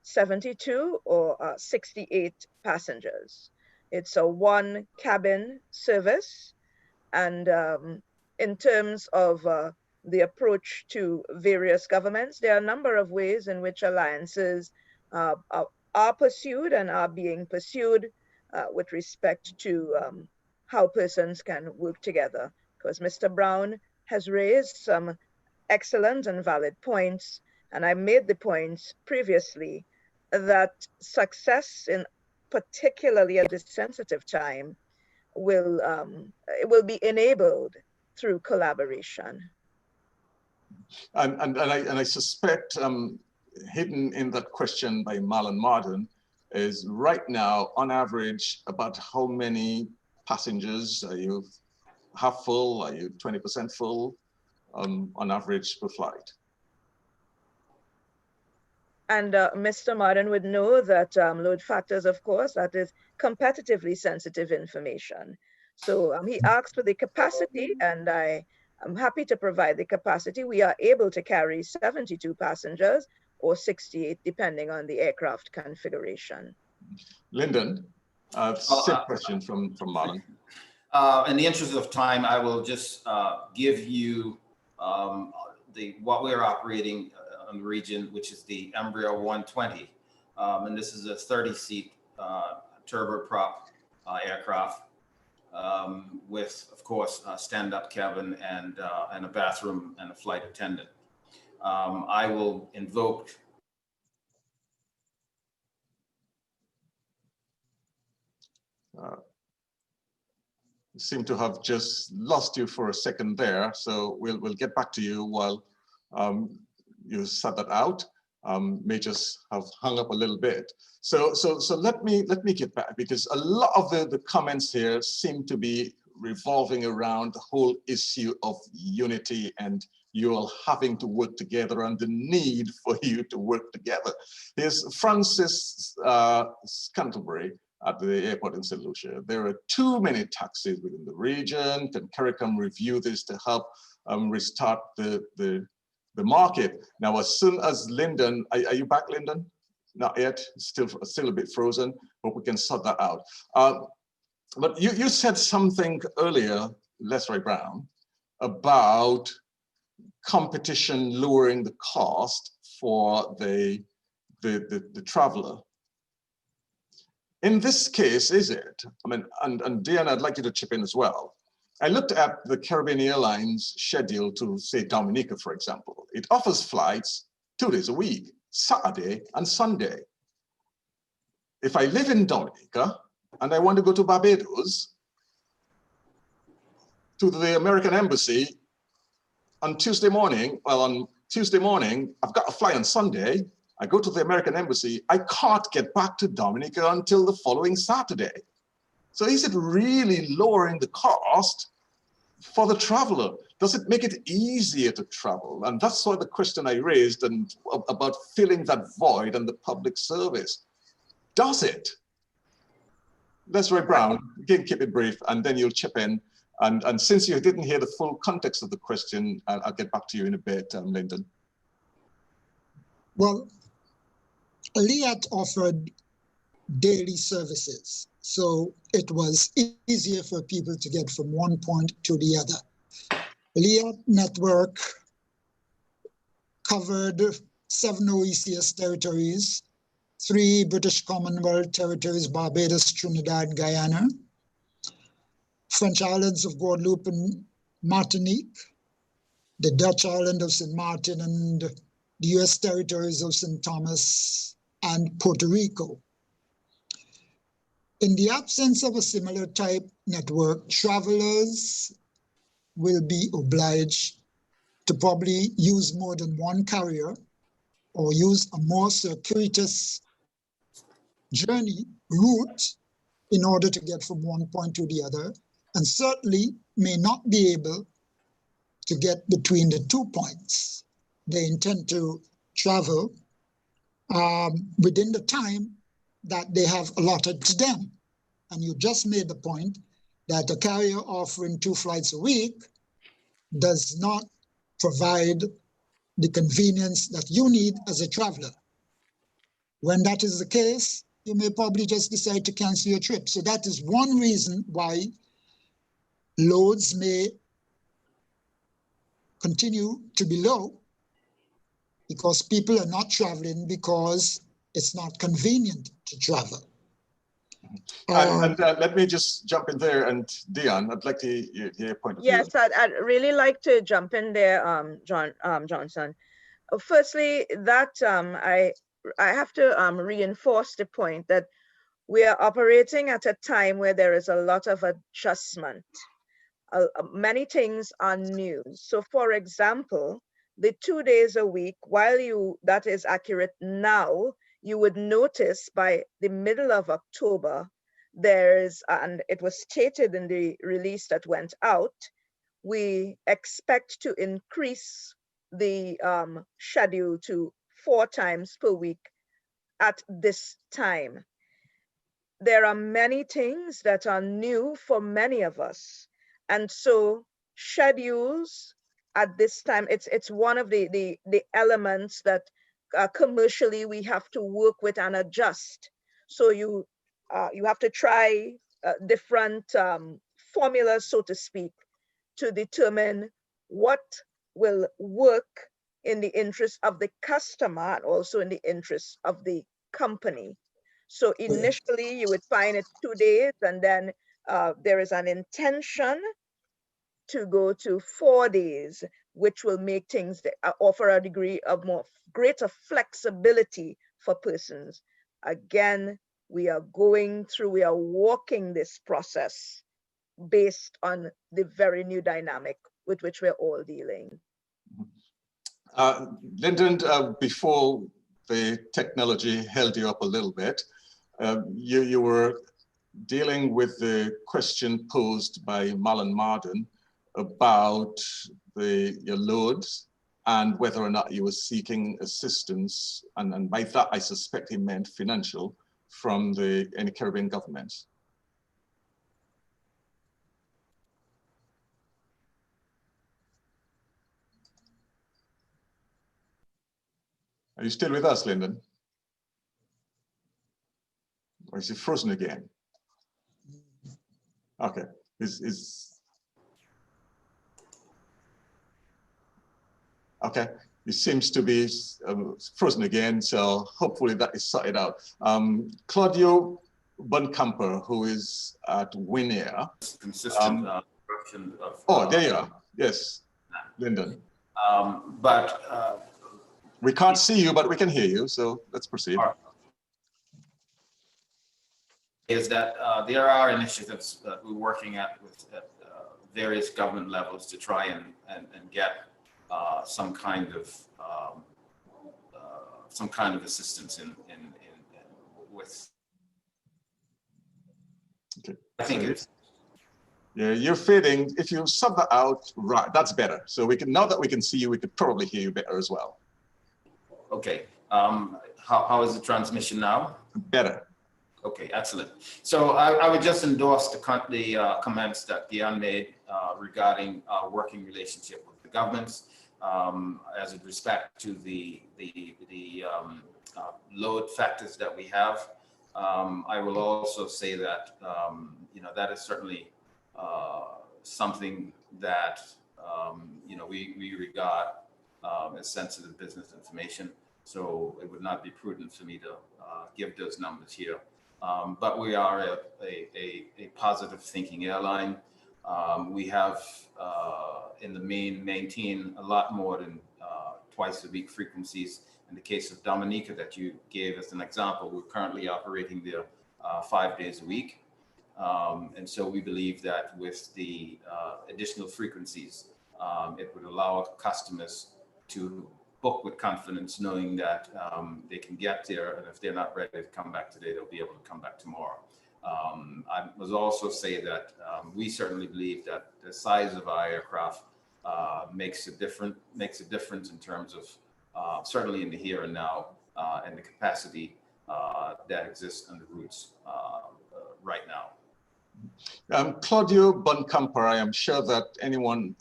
72 or 68 passengers. It's a one cabin service. And in terms of the approach to various governments, there are a number of ways in which alliances are pursued and are being pursued with respect to how persons can work together. Because Mr. Brown has raised some excellent and valid points, and I made the points previously that success in particularly at this sensitive time will be enabled through collaboration. And I suspect hidden in that question by Marlon Martin is right now, on average, about how many passengers are you half full? Are you 20% full on average per flight? And Mr. Martin would know that load factors, of course, that is competitively sensitive information. So he asked for the capacity, and I'm happy to provide the capacity. We are able to carry 72 passengers or 68, depending on the aircraft configuration. Lyndon, same question from Marlon. In the interest of time, I will just give you what we're operating on the region, which is the Embraer 120. And this is a 30-seat turboprop aircraft with, of course, a stand-up cabin and a bathroom and a flight attendant. I will invoke seem to have just lost you for a second there, so we'll get back to you while you sort that out. May just have hung up a little bit. So let me get back, because a lot of the comments here seem to be revolving around the whole issue of unity and you all having to work together and the need for you to work together. Here's Francis Scantlebury at the airport in St. Lucia. There are too many taxis within the region. Can CARICOM review this to help restart the market? Now, as soon as Lyndon, are you back, Lyndon? Not yet, still a bit frozen, but we can sort that out. But you said something earlier, Leslie Brown, about competition lowering the cost for the traveler. In this case, is it? I mean, and Deanna, I'd like you to chip in as well. I looked at the Caribbean Airlines schedule to, say, Dominica, for example. It offers flights 2 days a week, Saturday and Sunday. If I live in Dominica and I want to go to Barbados, to the American Embassy on Tuesday morning, well, on Tuesday morning, I've got a flight on Sunday. I go to the American Embassy, I can't get back to Dominica until the following Saturday. So is it really lowering the cost for the traveler? Does it make it easier to travel? And that's why the question I raised and about filling that void and the public service. Does it? Leslie Brown, again, keep it brief, and then you'll chip in. And since you didn't hear the full context of the question, I'll get back to you in a bit, Lyndon. Well, Liat offered daily services, so it was easier for people to get from one point to the other. Liat network covered 7 OECS territories, 3 British Commonwealth territories, Barbados, Trinidad, Guyana, French islands of Guadeloupe and Martinique, the Dutch island of St. Martin, and the US territories of St. Thomas and Puerto Rico. In the absence of a similar type network, travelers will be obliged to probably use more than one carrier or use a more circuitous journey route in order to get from one point to the other, and certainly may not be able to get between the 2 points they intend to travel within the time that they have allotted to them. And you just made the point that a carrier offering 2 flights a week does not provide the convenience that you need as a traveler. When that is the case, you may probably just decide to cancel your trip. So that is one reason why loads may continue to be low, because people are not traveling because it's not convenient to travel. Let me just jump in there, and Dion, I'd like to hear your point of view. Yes, I'd really like to jump in there, Johnson. Firstly, that I have to reinforce the point that we are operating at a time where there is a lot of adjustment. Many things are new. So for example, the 2 days a week, while that is accurate now, you would notice by the middle of October, and it was stated in the release that went out, we expect to increase the schedule to 4 times per week at this time. There are many things that are new for many of us. And so schedules at this time, it's one of the elements that commercially we have to work with and adjust. So you have to try different formulas, so to speak, to determine what will work in the interest of the customer and also in the interest of the company. So initially you would find it 2 days, and then there is an intention to go to 4 days, which will make things offer a degree of greater flexibility for persons. Again, we are walking this process based on the very new dynamic with which we're all dealing. Lyndon, before the technology held you up a little bit, you were dealing with the question posed by Malin Marden about your loads and whether or not you were seeking assistance, and by that I suspect he meant financial, from any Caribbean governments. Are you still with us, Lyndon? Or is it frozen again? Okay. Okay. It seems to be frozen again, so hopefully that is sorted out. Claudio Buncamper, who is at Winair. Consistent corruption of. Oh, there you are. Yes, Lyndon. We can't see you, but we can hear you, so let's proceed. Is that there are initiatives that we're working at various government levels to try and get some kind of assistance with. Okay. I think it's. Yeah, you're fading. If you sub that out, right, that's better. So we can, now that we can see you, we could probably hear you better as well. Okay. How is the transmission now? Better. Okay, excellent. So I would just endorse the comments that Dion made regarding our working relationship with the governments as with respect to the load factors that we have. I will also say that that is certainly something that we regard as sensitive business information. So it would not be prudent for me to give those numbers here. But we are a positive thinking airline. We have in the main maintain a lot more than twice a week frequencies. In the case of Dominica that you gave as an example, we're currently operating there 5 days a week. And so we believe that with the additional frequencies, it would allow our customers to book with confidence, knowing that they can get there, and if they're not ready to come back today, they'll be able to come back tomorrow. I must also say that we certainly believe that the size of our aircraft makes a difference in terms of certainly in the here and now and the capacity that exists on the routes right now. Claudio Buncamper, I am sure that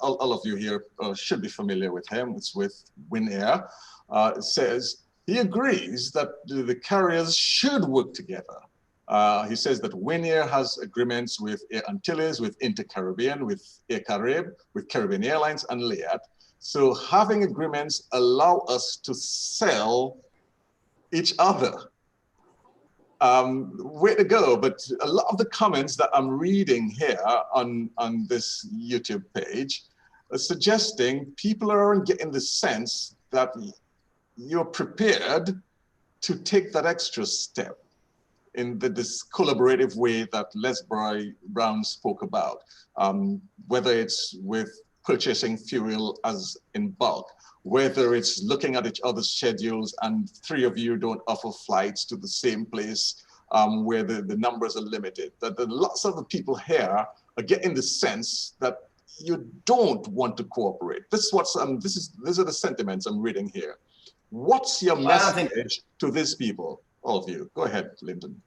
all of you here should be familiar with him. It's with Winair. It says, he agrees that the carriers should work together. He says that Winair has agreements with Air Antilles, with Inter-Caribbean, with Air Carib, with Caribbean Airlines and Liat. So having agreements allow us to sell each other. Way to go, but a lot of the comments that I'm reading here on this YouTube page are suggesting people aren't getting the sense that you're prepared to take that extra step in this collaborative way that Les Brown spoke about, whether it's with purchasing fuel as in bulk, whether it's looking at each other's schedules and three of you don't offer flights to the same place where the numbers are limited. That lots of the people here are getting the sense that you don't want to cooperate. This is what's these are the sentiments I'm reading here. What's your message to these people? All of you, go ahead, Lyndon.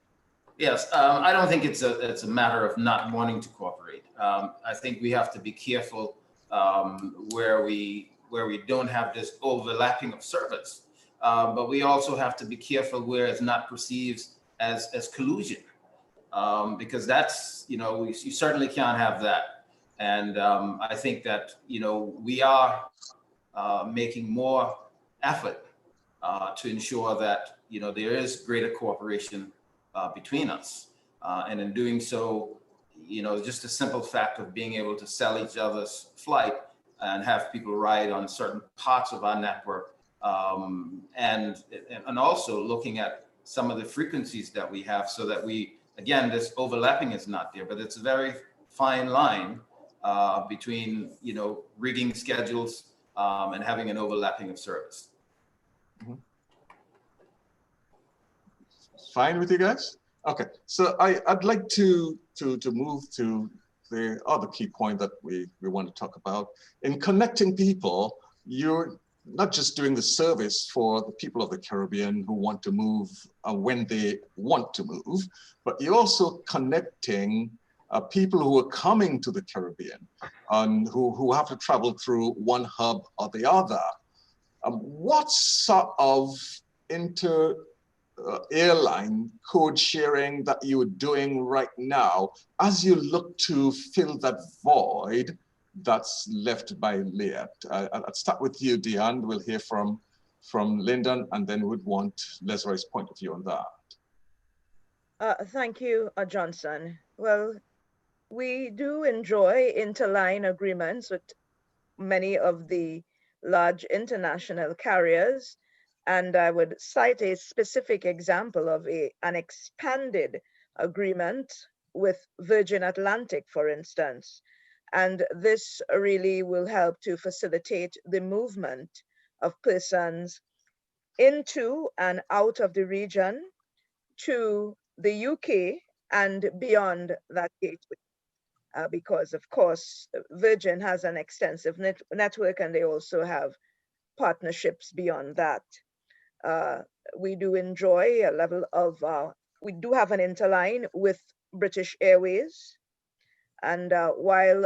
Yes, I don't think it's a matter of not wanting to cooperate. I think we have to be careful where we don't have this overlapping of service, but we also have to be careful where it's not perceived as collusion, because that's, you certainly can't have that. And I think that we are making more effort to ensure that there is greater cooperation between us, and in doing so, just a simple fact of being able to sell each other's flight and have people ride on certain parts of our network, and also looking at some of the frequencies that we have, so that again, this overlapping is not there, but it's a very fine line between rigging schedules and having an overlapping of service. Mm-hmm. Fine with you guys? Okay, so I'd like to move to the other key point that we want to talk about. In connecting people, you're not just doing the service for the people of the Caribbean who want to move when they want to move, but you're also connecting people who are coming to the Caribbean and who have to travel through one hub or the other. What sort of airline code sharing that you're doing right now as you look to fill that void that's left by Liat? I'll start with you, Diane. We'll hear from Lyndon, and then we'd want Leslie's point of view on that. Thank you, Johnson. Well, we do enjoy interline agreements with many of the large international carriers. And I would cite a specific example of an expanded agreement with Virgin Atlantic, for instance. And this really will help to facilitate the movement of persons into and out of the region to the UK and beyond that gateway. Because, of course, Virgin has an extensive network, and they also have partnerships beyond that. We do enjoy a level of, we do have an interline with British Airways. And while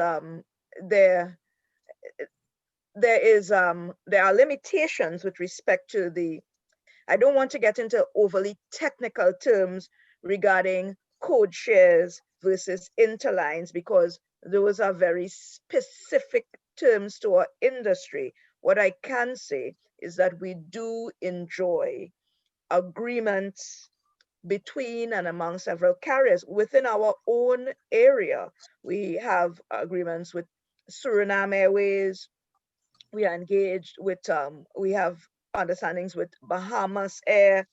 there are limitations with respect to I don't want to get into overly technical terms regarding code shares versus interlines, because those are very specific terms to our industry. What I can say is that we do enjoy agreements between and among several carriers within our own area. We have agreements with Suriname Airways. We are engaged with, we have understandings with Bahamas Air,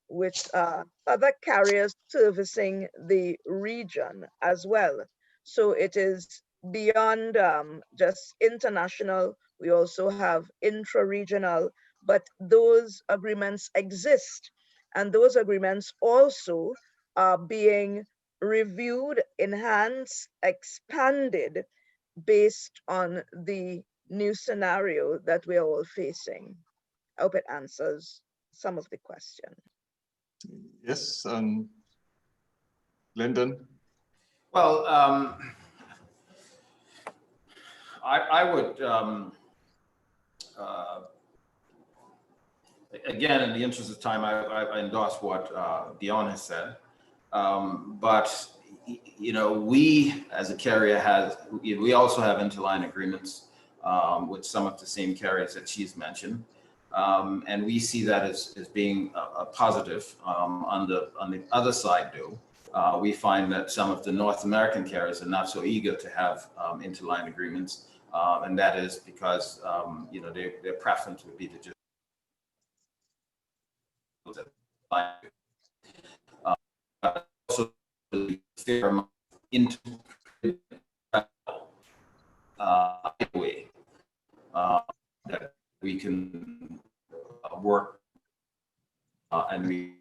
with other carriers servicing the region as well. So it is beyond just international. We also have intra-regional, but those agreements exist. And those agreements also are being reviewed, enhanced, expanded based on the new scenario that we are all facing. I hope it answers some of the question. Yes, Lyndon? Well, I would again, in the interest of time, I endorse what Dion has said. But you know, we as a carrier we also have interline agreements with some of the same carriers that she's mentioned. And we see that as being a positive. On the other side, though, we find that some of the North American carriers are not so eager to have interline agreements, and that is because you know, their preference would be to just also the fair amount into way that we can work and we.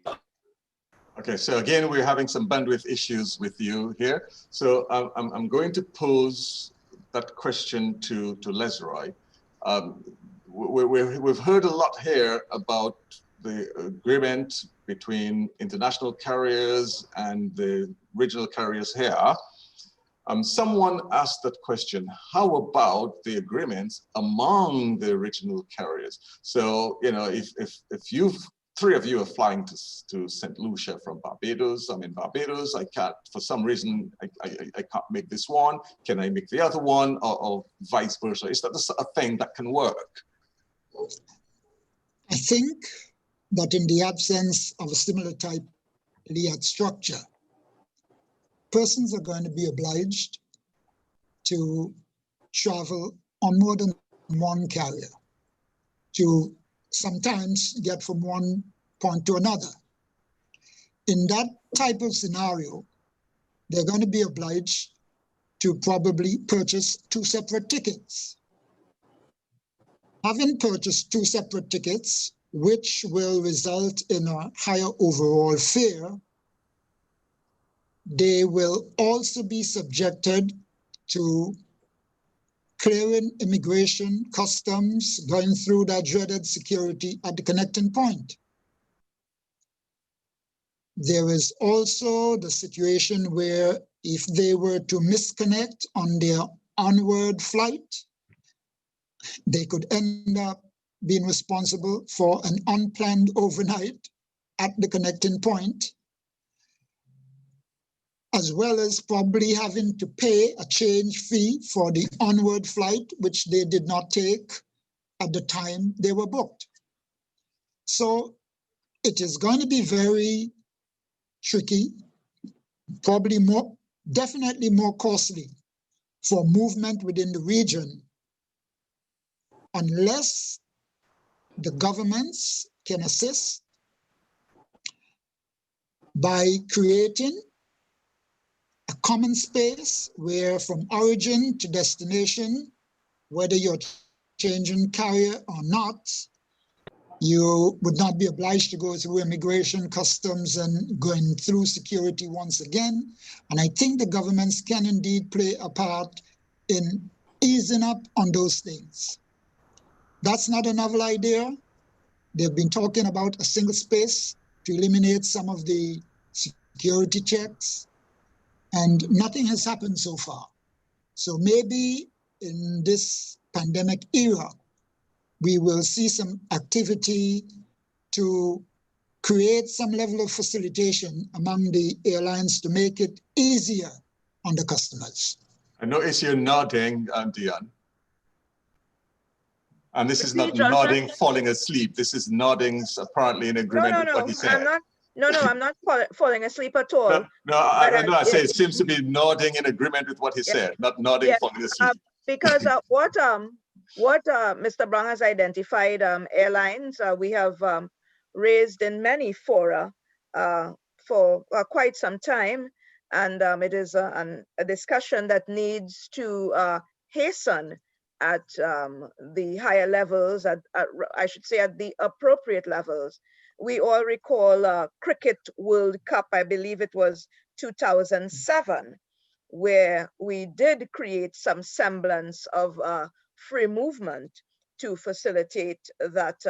Okay, so again, we're having some bandwidth issues with you here. So I'm going to pose that question to Lesroy. We've heard a lot here about the agreement between international carriers and the regional carriers here. Someone asked that question, how about the agreements among the regional carriers? So, you know, if three of you are flying to St. Lucia from Barbados, I'm in Barbados, I can't, for some reason, I can't make this one, can I make the other one, or vice versa? Is that the sort of thing that can work? I think that in the absence of a similar type LEAD structure, persons are going to be obliged to travel on more than one carrier to sometimes get from one point to another. In that type of scenario, they're going to be obliged to probably purchase two separate tickets. Having purchased two separate tickets, which will result in a higher overall fare, they will also be subjected to clearing immigration, customs, going through that dreaded security at the connecting point. There is also the situation where if they were to misconnect on their onward flight, they could end up being responsible for an unplanned overnight at the connecting point, as well as probably having to pay a change fee for the onward flight, which they did not take at the time they were booked. So it is going to be very tricky, probably definitely more costly for movement within the region, unless the governments can assist by creating a common space where from origin to destination, whether you're changing carrier or not, you would not be obliged to go through immigration, customs, and going through security once again. And I think the governments can indeed play a part in easing up on those things. That's not a novel idea. They've been talking about a single space to eliminate some of the security checks, and nothing has happened so far. So maybe in this pandemic era, we will see some activity to create some level of facilitation among the airlines to make it easier on the customers. I notice you're nodding, Dion. And this is not nodding, falling asleep. This is nodding apparently in agreement with what he said. I'm not falling asleep at all. I say it seems to be nodding in agreement with what he said, not nodding, falling asleep. Because what Mr. Brown has identified, airlines, we have raised in many fora for quite some time, and it is a discussion that needs to hasten at the higher levels, I should say at the appropriate levels. We all recall Cricket World Cup, I believe it was 2007, where we did create some semblance of free movement to facilitate that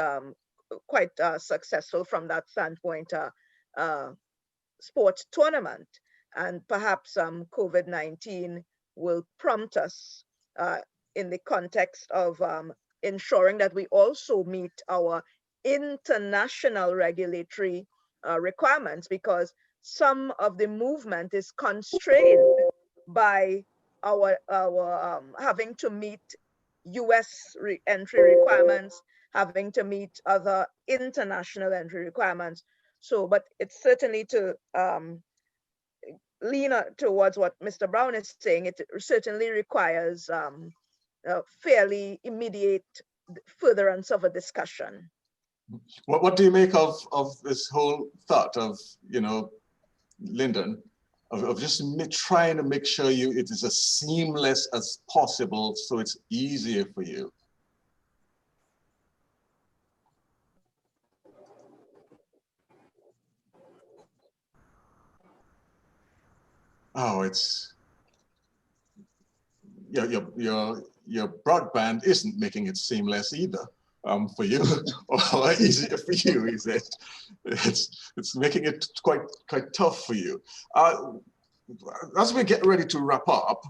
quite successful from that standpoint sports tournament. And perhaps COVID-19 will prompt us in the context of ensuring that we also meet our international regulatory requirements, because some of the movement is constrained by our having to meet US entry requirements, having to meet other international entry requirements. So, but it's certainly to lean towards what Mr. Brown is saying, it certainly requires fairly immediate furtherance of a discussion. What do you make of this whole thought of, Lyndon, of just trying to make sure it is as seamless as possible so it's easier for you? Oh, it's your broadband isn't making it seamless either for you, or easier for you, is it? It's making it quite tough for you. As we get ready to wrap up,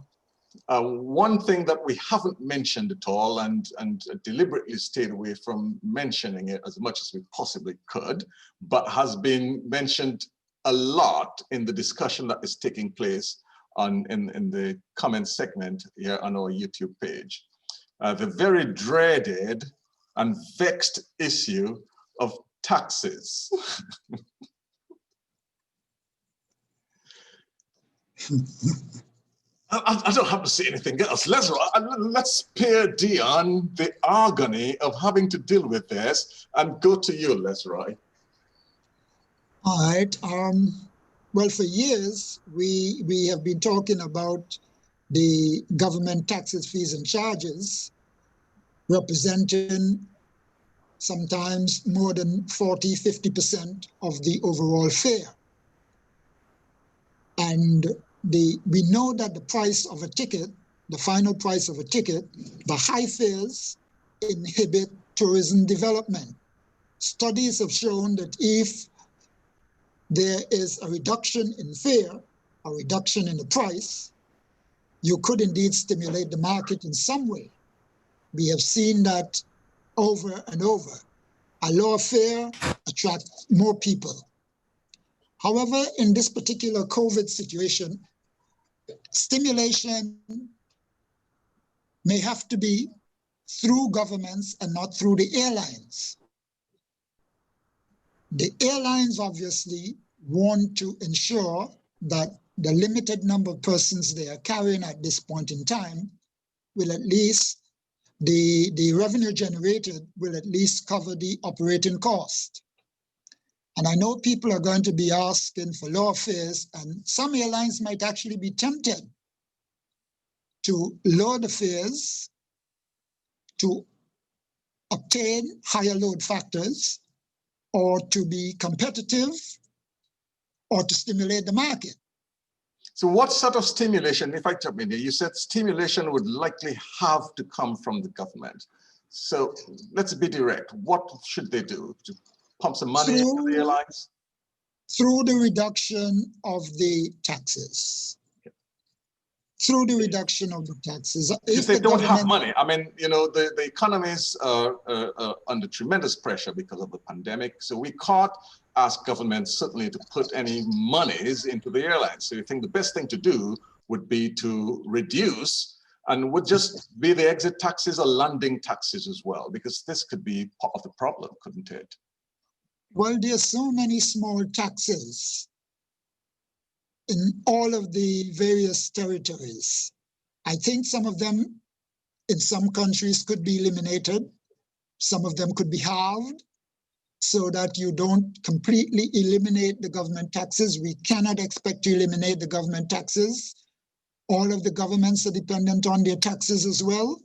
one thing that we haven't mentioned at all, and deliberately stayed away from mentioning it as much as we possibly could, but has been mentioned a lot in the discussion that is taking place in the comment segment here on our YouTube page. The very dreaded and vexed issue of taxes. I don't have to say anything else. Let's spare Dion the agony of having to deal with this and go to you, Lesroy. All right. Well, for years, we have been talking about the government taxes, fees, and charges representing sometimes more than 40–50% of the overall fare. And we know that the price of a ticket, the final price of a ticket, the high fares inhibit tourism development. Studies have shown that if there is a reduction in fare, a reduction in the price, you could indeed stimulate the market in some way. We have seen that over and over. A lower fare attracts more people. However, in this particular COVID situation, stimulation may have to be through governments and not through the airlines. The airlines obviously want to ensure that the limited number of persons they are carrying at this point in time will at least, the revenue generated will at least cover the operating cost. And I know people are going to be asking for lower fares, and some airlines might actually be tempted to lower the fares to obtain higher load factors, or to be competitive, or to stimulate the market. So what sort of stimulation, if I jump in here, you said stimulation would likely have to come from the government. So let's be direct. What should they do? To pump some money into the airlines? Through the reduction of the taxes. Through the reduction of the taxes. If they don't have money, I mean, the economies are under tremendous pressure because of the pandemic. So we can't ask governments certainly to put any monies into the airlines. So you think the best thing to do would be to reduce, and would just be the exit taxes or landing taxes as well, because this could be part of the problem, couldn't it? Well, there's so many small taxes in all of the various territories. I think some of them in some countries could be eliminated. Some of them could be halved so that you don't completely eliminate the government taxes. We cannot expect to eliminate the government taxes. All of the governments are dependent on their taxes as well.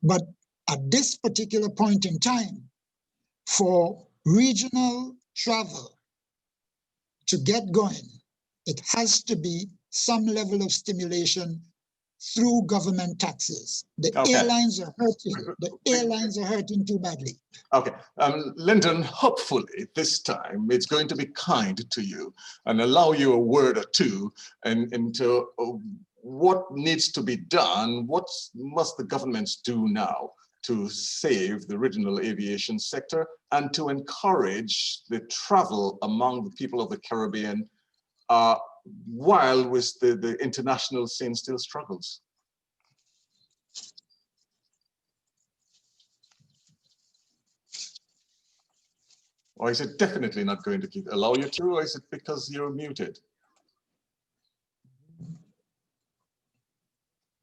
But at this particular point in time, for regional travel to get going, it has to be some level of stimulation through government taxes. The airlines are hurting. The airlines are hurting too badly. Okay, Lyndon, hopefully this time it's going to be kind to you and allow you a word or two into what needs to be done. What must the governments do now to save the regional aviation sector and to encourage the travel among the people of the Caribbean while with the international scene still struggles? Or is it definitely not going to allow you to, or is it because you're muted?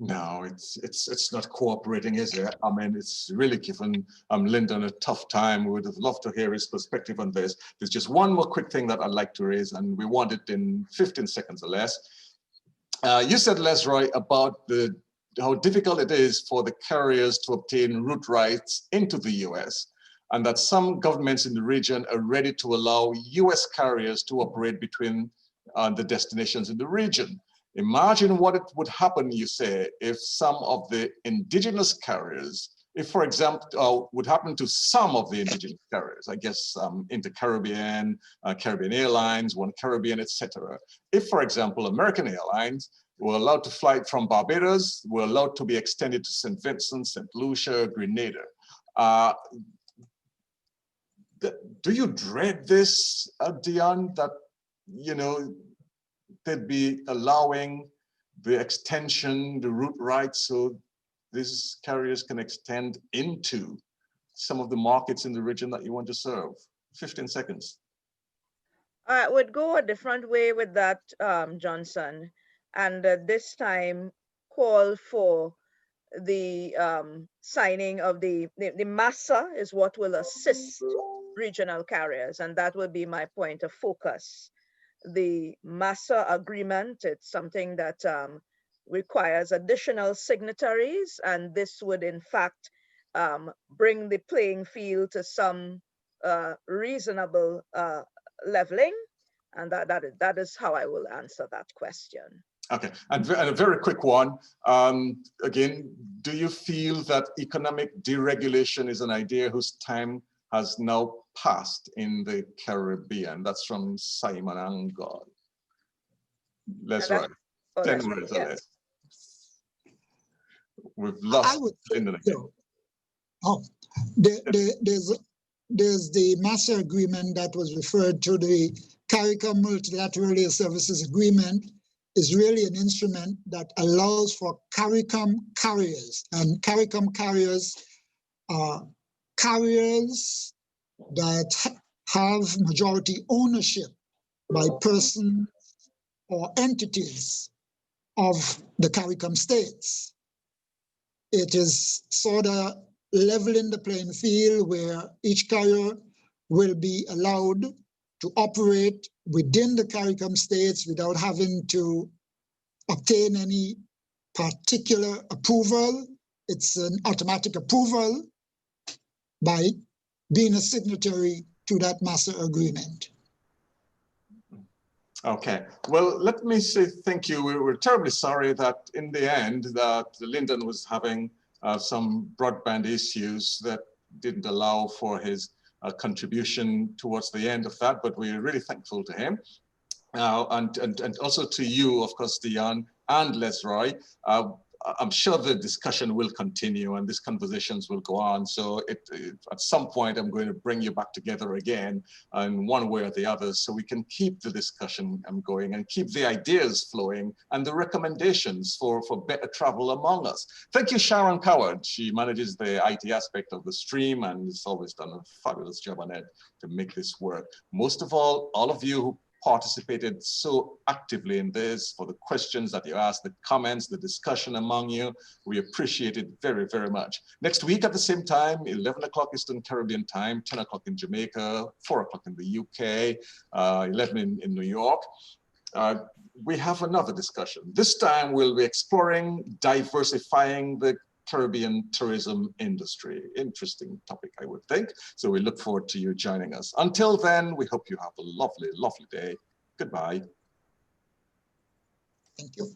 No, it's not cooperating, is it? I mean, it's really given Lyndon a tough time. We would have loved to hear his perspective on this. There's just one more quick thing that I'd like to raise, and we want it in 15 seconds or less. You said, Lesroy, about how difficult it is for the carriers to obtain route rights into the US, and that some governments in the region are ready to allow US carriers to operate between the destinations in the region. Imagine what it would happen, you say, if some of the indigenous carriers, if, for example, would happen to some of the indigenous carriers, I guess Inter-Caribbean, Caribbean Airlines, One Caribbean, etc. If, for example, American Airlines were allowed to fly from Barbados, were allowed to be extended to St. Vincent, St. Lucia, Grenada. Do you dread this, Dion, that, you know, they'd be allowing the extension, the route rights, so these carriers can extend into some of the markets in the region that you want to serve? 15 seconds. I would go a different way with that, Johnson, and this time call for the signing of the MASA is what will assist regional carriers, and that will be my point of focus. The MASA agreement, it's something that requires additional signatories, and this would in fact bring the playing field to some reasonable leveling, and that is how I will answer that question. Okay, and a very quick one. Again, do you feel that economic deregulation is an idea whose time has now passed in the Caribbean? That's from Simon Angol. Let's write. 10 words or less. We've lost Lyndon again. Oh, there's the MASA agreement that was referred to. The CARICOM Multilateral Air Services Agreement is really an instrument that allows for CARICOM carriers, and CARICOM carriers are carriers that have majority ownership by persons or entities of the CARICOM states. It is sort of leveling the playing field where each carrier will be allowed to operate within the CARICOM states without having to obtain any particular approval. It's an automatic approval by being a signatory to that MASA agreement. Okay, well, let me say thank you. We're terribly sorry that in the end that Lyndon was having some broadband issues that didn't allow for his contribution towards the end of that, but we're really thankful to him. And also to you, of course, Dion and Lesroy. I'm sure the discussion will continue and these conversations will go on. So at some point, I'm going to bring you back together again in one way or the other so we can keep the discussion going and keep the ideas flowing and the recommendations for better travel among us. Thank you, Sharon Coward. She manages the IT aspect of the stream and has always done a fabulous job on it to make this work. Most of all of you who participated so actively in this, for the questions that you asked, the comments, the discussion among you. We appreciate it very, very much. Next week at the same time, 11 o'clock Eastern Caribbean time, 10 o'clock in Jamaica, 4 o'clock in the UK, 11 in New York. We have another discussion. This time we'll be exploring diversifying the Caribbean tourism industry. Interesting topic, I would think. So we look forward to you joining us. Until then, we hope you have a lovely, lovely day. Goodbye. Thank you.